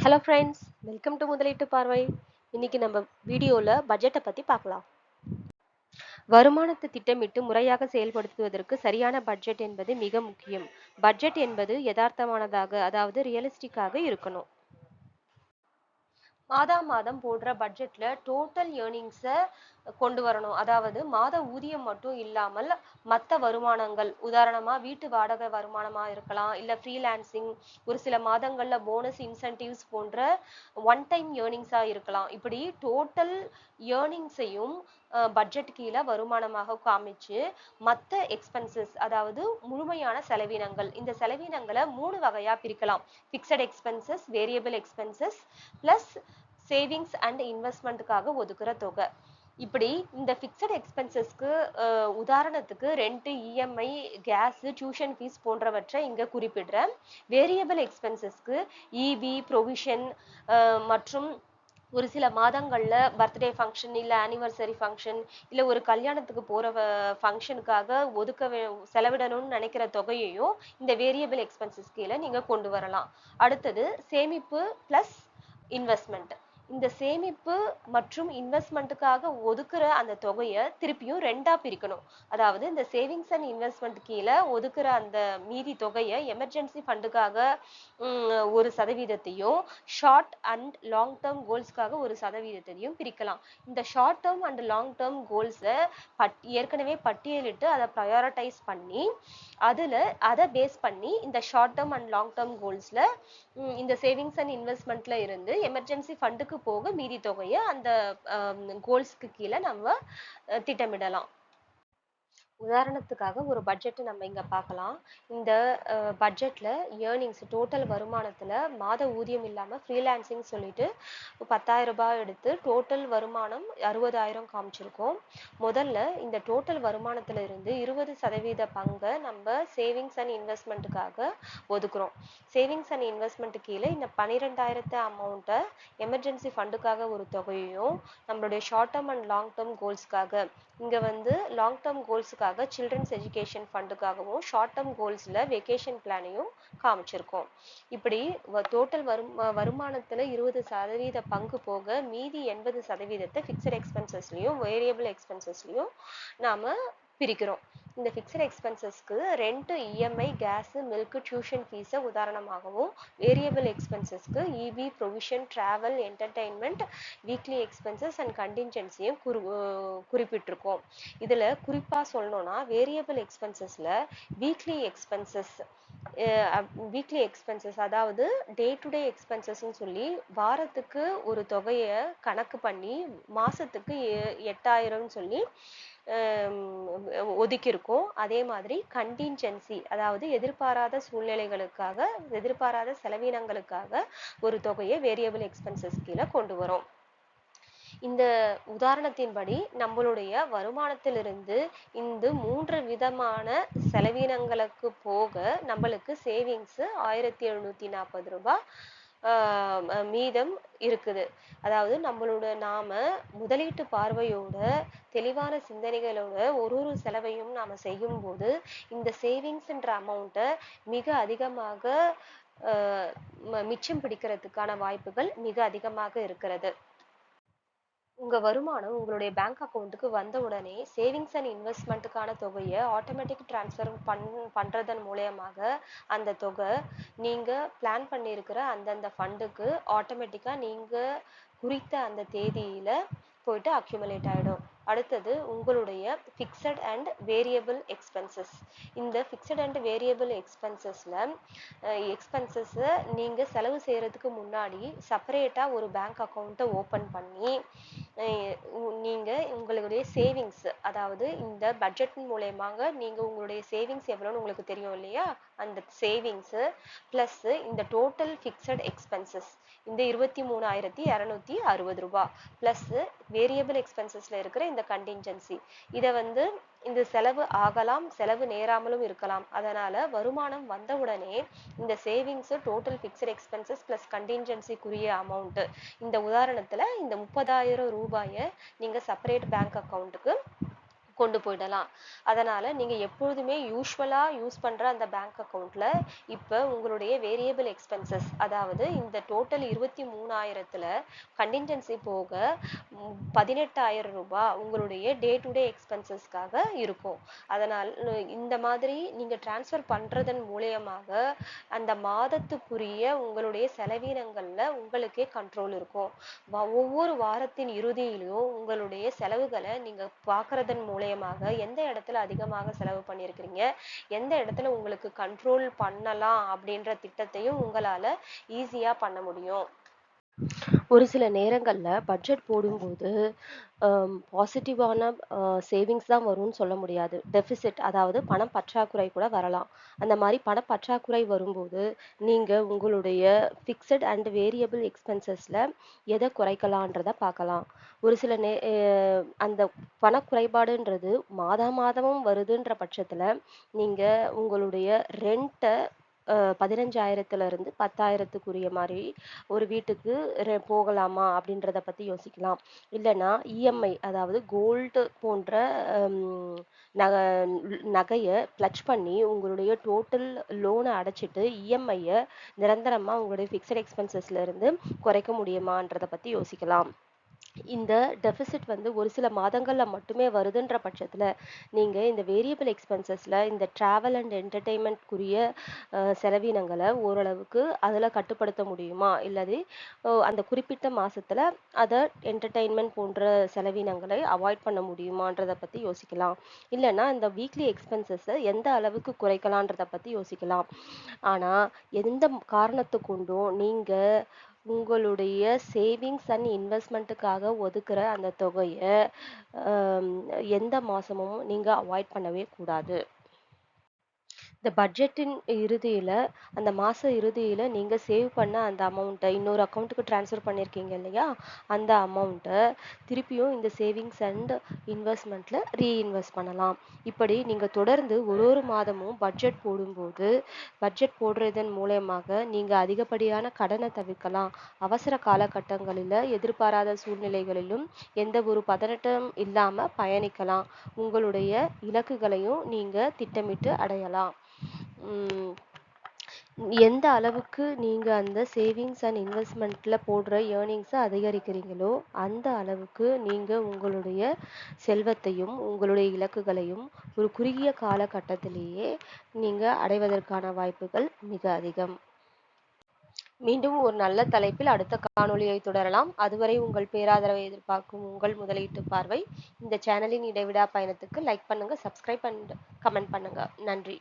Hello friends, welcome to முதலீட்டு பார்வை. இன்னைக்கு நம்ம வீடியோல பட்ஜெட்டை பத்தி பார்க்கலாம். வருமானத்தை திட்டமிட்டு முறையாக செயல்படுத்துவதற்கு சரியான பட்ஜெட் என்பது மிக முக்கியம். பட்ஜெட் என்பது யதார்த்தமானதாக, அதாவது ரியலிஸ்டிக்காக இருக்கணும். மாதம் போடுற பட்ஜெட்ல டோட்டல் ஏர்னிங்ஸை கொண்டு வரணும். அதாவது மாத ஊதியம் மட்டும் இல்லாமல் மற்ற வருமானங்கள், உதாரணமா வீட்டு வாடகை வருமானமா இருக்கலாம், இல்ல ஃப்ரீலான்சிங், ஒரு சில மாதங்கள்ல போனஸ் இன்சென்டிவ்ஸ் போன்ற ஒன் டைம் ஏர்னிங்ஸா இருக்கலாம். இப்படி டோட்டல் ஏர்னிங்ஸையும் பட்ஜெட் கீழே வருமானமாக காமிச்சு மற்ற எக்ஸ்பென்சஸ், அதாவது முழுமையான செலவினங்கள், இந்த செலவினங்களை 3 வகையா பிரிக்கலாம். Fixed expenses, variable expenses plus savings and இன்வெஸ்ட்மெண்ட்டுக்காக ஒதுக்குற தொகை. இப்படி இந்த ஃபிக்ஸட் எக்ஸ்பென்சஸ்க்கு உதாரணத்துக்கு rent, EMI, gas, tuition fees போன்றவற்றை இங்க குறிப்பிடுறேன். வேரியபிள் எக்ஸ்பென்சஸ்க்கு இபி, ப்ரொவிஷன் மற்றும் ஒரு சில மாதங்கள்ல பர்த்டே ஃபங்க்ஷன், இல்ல ஆனிவர்சரி ஃபங்க்ஷன், இல்ல ஒரு கல்யாணத்துக்கு போற ஃபங்க்ஷனுக்காக செலவிடணும்னு நினைக்கிற தொகையையும் இந்த வேரியபிள் எக்ஸ்பென்சஸ் கீழே நீங்க கொண்டு வரலாம். அடுத்தது சேமிப்பு பிளஸ் இன்வெஸ்ட்மெண்ட். இந்த சேமிப்பு மற்றும் இன்வெஸ்ட்மெண்ட்டுக்காக ஒதுக்குற அந்த தொகையை திருப்பியும் ரெண்டா பிரிக்கணும். அதாவது இந்த சேவிங்ஸ் அண்ட் இன்வெஸ்ட்மெண்ட் கீழே ஒதுக்குற அந்த மீதி தொகையை எமர்ஜென்சி ஃபண்டுக்காக 1%, ஷார்ட் அண்ட் லாங் டேர்ம் கோல்ஸ்க்காக 1%, பிரிக்கலாம். இந்த short term and long term கோல்ஸை ஏற்கனவே பட்டியலிட்டு அதை ப்ரையாரிட்டைஸ் பண்ணி அதை பேஸ் பண்ணி இந்த short term and long term கோல்ஸ்ல இந்த சேவிங்ஸ் அண்ட் இன்வெஸ்ட்மெண்ட்ல இருந்து எமர்ஜென்சி ஃபண்டுக்கு போக மீதி தொகையை அந்த கோல்ஸ்க்கு கீழே நம்ம திட்டமிடலாம். உதாரணத்துக்காக ஒரு பட்ஜெட் நம்ம இங்க பார்க்கலாம். இந்த பட்ஜெட்ல ஏர்னிங்ஸ், டோட்டல் வருமானத்துல மாத ஊதியம் இல்லாம ஃப்ரீலான்சிங் சொல்லிட்டு 10,000 ரூபாய் எடுத்து டோட்டல் வருமானம் 60,000 காமிச்சிருக்கோம். முதல்ல இந்த டோட்டல் வருமானத்துல இருந்து 20% பங்கை நம்ம சேவிங்ஸ் அண்ட் இன்வெஸ்ட்மெண்ட்டுக்காக ஒதுக்குறோம். சேவிங்ஸ் அண்ட் இன்வெஸ்ட்மெண்ட் கீழே இந்த 12,000 அமௌண்ட்டை எமர்ஜென்சி ஃபண்டுக்காக ஒரு தொகையையும், நம்மளுடைய short term and long term கோல்ஸ்க்காக, இங்க லாங் டேர்ம் கோல்ஸுக்காக சில்ட்ரன்ஸ் எஜுகேஷன் ஃபண்டுக்காகவும், ஷார்ட் டேர்ம் கோல்ஸ்ல வெக்கேஷன் பிளானையும் காமிச்சிருக்கோம். இப்படி டோட்டல் வருமானத்துல 20% பங்கு போக மீதி 80% ஃபிக்ஸட் எக்ஸ்பென்சஸ்லயும் வேரியபிள் எக்ஸ்பென்சஸ்லயும் நாம பிரிக்கிறோம். இந்த ஃபிக்ஸட் எக்ஸ்பென்சஸ்க்கு rent, EMI, gas, milk, tuition ஃபீஸை உதாரணமாகவும், வேரியபிள் எக்ஸ்பென்சஸ்க்கு EB, provision, travel, entertainment, weekly expenses and கண்டின்ஜென்சியும் குறிப்பிட்டிருக்கோம். இதுல குறிப்பா சொல்லணும்னா வேரியபிள் எக்ஸ்பென்சஸ்ல வீக்லி எக்ஸ்பென்சஸ், அதாவது டே டு டே எக்ஸ்பென்சஸ்ன்னு சொல்லி வாரத்துக்கு ஒரு தொகையை கணக்கு பண்ணி மாசத்துக்கு 8,000 சொல்லி ஒதுக்கியிருக்கோம். அதே மாதிரி கண்டின்ஜென்சி, அதாவது எதிர்பாராத சூழ்நிலைகளுக்காக, எதிர்பாராத செலவினங்களுக்காக ஒரு தொகையை வேரியபிள் எக்ஸ்பென்சஸ் கீழே கொண்டு வரோம். இந்த உதாரணத்தின்படி நம்மளுடைய வருமானத்திலிருந்து இந்த 3 விதமான செலவினங்களுக்கு போக நம்மளுக்கு சேவிங்ஸ் 1,740 ரூபாய் மீதம் இருக்குது. அதாவது நாம முதலீட்டு பார்வையோட, தெளிவான சிந்தனைகளோட ஒரு செலவையும் நாம செய்யும் போது இந்த சேவிங்ஸ்ன்ற அமௌண்ட்டை மிக அதிகமாக மிச்சம் பிடிக்கிறதுக்கான வாய்ப்புகள் மிக அதிகமாக இருக்கிறது. உங்க வருமானம் உங்களுடைய பேங்க் அக்கௌண்ட்டுக்கு வந்த உடனே சேவிங்ஸ் அண்ட் இன்வெஸ்ட்மெண்ட்டுக்கான தொகையை ஆட்டோமேட்டிக் டிரான்ஸ்ஃபர் பண்றதன் மூலயமாக அந்த தொகை நீங்க பிளான் பண்ணியிருக்கிற அந்தந்த ஃபண்டுக்கு ஆட்டோமேட்டிக்கா நீங்க குறித்த அந்த தேதியில போயிட்டு அக்யூமுலேட் ஆயிடும். அடுத்தது உங்களுடைய ஃபிக்ஸட் அண்ட் வேரியபிள் எக்ஸ்பென்சஸ். இந்த ஃபிக்ஸட் அண்ட் வேரியபிள் எக்ஸ்பென்சஸை நீங்க செலவு செய்யறதுக்கு முன்னாடி செப்பரேட்டா ஒரு பேங்க் அக்கௌண்ட்டை ஓப்பன் பண்ணி நீங்க உங்களுடைய சேவிங்ஸ், அதாவது இந்த பட்ஜெட் மூலயமாக நீங்க உங்களுடைய சேவிங்ஸ் எவ்வளோன்னு உங்களுக்கு தெரியும் இல்லையா, அந்த சேவிங்ஸ் பிளஸ் இந்த டோட்டல் ஃபிக்ஸட் எக்ஸ்பென்சஸ் இந்த 23,260 ரூபாய் பிளஸ் வேரியபிள் எக்ஸ்பென்சஸ்ல இருக்கிற இந்த கண்டின்ஜென்சி, இதை இந்த செலவு ஆகலாம், செலவு நேராமலும் இருக்கலாம். அதனால வருமானம் வந்த உடனே இந்த savings, total fixed expenses plus கண்டின்ஜென்சிக்குரிய அமௌண்ட், இந்த உதாரணத்துல இந்த 30,000 ரூபாயை நீங்க செப்பரேட் பேங்க் அக்கௌண்ட்டுக்கு கொண்டு போயிடலாம். அதனால நீங்க எப்பொழுதுமே யூசுவலா யூஸ் பண்ற அந்த பேங்க் அக்கவுண்ட்ல இப்ப உங்களுடைய வேரியபிள் எக்ஸ்பென்சஸ், அதாவது இந்த டோட்டல் 23,000த்துல கண்டின்ஜென்சி போக 18,000 ரூபாய் உங்களுடைய டே டு டே எக்ஸ்பென்சஸ்க்காக இருக்கும். அதனால் இந்த மாதிரி நீங்க டிரான்ஸ்ஃபர் பண்றதன் மூலியமாக அந்த மாதத்துக்குரிய உங்களுடைய செலவினங்கள்ல உங்களுக்கே கண்ட்ரோல் இருக்கும். ஒவ்வொரு வாரத்தின் இறுதியிலும் உங்களுடைய செலவுகளை நீங்க பார்க்கறதன் மூலியமாக எந்த இடத்துல அதிகமாக செலவு பண்ணியிருக்கிறீங்க, எந்த இடத்துல உங்களுக்கு கண்ட்ரோல் பண்ணலாம் அப்படின்ற திட்டத்தையும் உங்களால ஈஸியா பண்ண முடியும். ஒரு சில நேரங்கள்ல பட்ஜெட் போடும்போது பாசிட்டிவான சேவிங்ஸ் தான் வரும்னு சொல்ல முடியாது. டெஃபிசிட், அதாவது பணம் பற்றாக்குறை கூட வரலாம். அந்த மாதிரி பணப்பற்றாக்குறை வரும்போது நீங்க உங்களுடைய ஃபிக்ஸட் அண்ட் வேரியபிள் எக்ஸ்பென்சஸ்ல எதை குறைக்கலான்றத பார்க்கலாம். ஒரு சில அந்த பணக்குறைபாடுன்றது மாதமும் வருதுன்ற பட்சத்துல நீங்க உங்களுடைய ரெண்ட்டை 15,000த்துல இருந்து 10,000த்துக்குரிய மாதிரி ஒரு வீட்டுக்கு போகலாமா அப்படின்றத பத்தி யோசிக்கலாம். இல்லைன்னா இஎம்ஐ, அதாவது கோல்டு போன்ற நக நகையை பிளட்ஜ் பண்ணி உங்களுடைய டோட்டல் லோனை அடைச்சிட்டு இஎம்ஐயை நிரந்தரமா உங்களுடைய ஃபிக்ஸட் எக்ஸ்பென்சஸ்ல இருந்து குறைக்க முடியுமான்றத பத்தி யோசிக்கலாம். இந்த டெபிசிட் வந்து ஒரு சில மாதங்கள்ல மட்டுமே வருதுன்ற பட்சத்துல நீங்க இந்த வேரியபிள் எக்ஸ்பென்சஸ்ல இந்த டிராவல் அண்ட் என்டர்டெயின்மெண்ட்க்குரிய செலவினங்களை ஓரளவுக்கு அதுல கட்டுப்படுத்த முடியுமா, இல்லது அந்த குறிப்பிட்ட மாசத்துல அதை என்டர்டெயின்மெண்ட் போன்ற செலவினங்களை அவாய்ட் பண்ண முடியுமான்றத பத்தி யோசிக்கலாம். இல்லைன்னா இந்த வீக்லி எக்ஸ்பென்சஸை எந்த அளவுக்கு குறைக்கலான்றத பத்தி யோசிக்கலாம். ஆனா எந்த காரணத்தை கொண்டும் நீங்க உங்களுடைய சேவிங்ஸ் அண்ட் இன்வெஸ்ட்மெண்ட்டுக்காக ஒதுக்குற அந்த தொகையை எந்த மாசமும் நீங்க அவாய்ட் பண்ணவே கூடாது. இந்த பட்ஜெட்டின் இறுதியில, அந்த மாச இறுதியில நீங்க சேவ் பண்ண அந்த அமௌண்ட்டை இன்னொரு அக்கவுண்ட்டுக்கு ட்ரான்ஸ்ஃபர் பண்ணியிருக்கீங்க இல்லையா? அந்த அமௌண்ட்டை திருப்பியும் இந்த சேவிங்ஸ் அண்ட் இன்வெஸ்ட்மெண்ட்ல ரீஇன்வெஸ்ட் பண்ணலாம். இப்படி நீங்க தொடர்ந்து ஒரு மாதமும் பட்ஜெட் போடும்போது, பட்ஜெட் போடுறதன் மூலியமாக நீங்க அதிகப்படியான கடனை தவிர்க்கலாம். அவசர காலகட்டங்களில எதிர்பாராத சூழ்நிலைகளிலும் எந்த ஒரு பதட்டமும் இல்லாம பயணிக்கலாம். உங்களுடைய இலக்குகளையும் நீங்க திட்டமிட்டு அடையலாம். உம் எந்த அளவுக்கு நீங்க அந்த சேவிங்ஸ் அண்ட் இன்வெஸ்ட்மெண்ட்ல போடுற ஏர்னிங்ஸை அதிகரிக்கிறீங்களோ அந்த அளவுக்கு நீங்க உங்களுடைய செல்வத்தையும் உங்களுடைய இலக்குகளையும் ஒரு குறுகிய காலகட்டத்திலேயே நீங்க அடைவதற்கான வாய்ப்புகள் மிக அதிகம். மீண்டும் ஒரு நல்ல தலைப்பில் அடுத்த காணொளியை தொடரலாம். அதுவரை உங்கள் பேராதரவை எதிர்பார்க்கும் உங்கள் முதலீட்டு பார்வை. இந்த சேனலின் இடைவிடா பயணத்துக்கு லைக் பண்ணுங்க, சப்ஸ்கிரைப் அண்ட் கமெண்ட் பண்ணுங்க. நன்றி.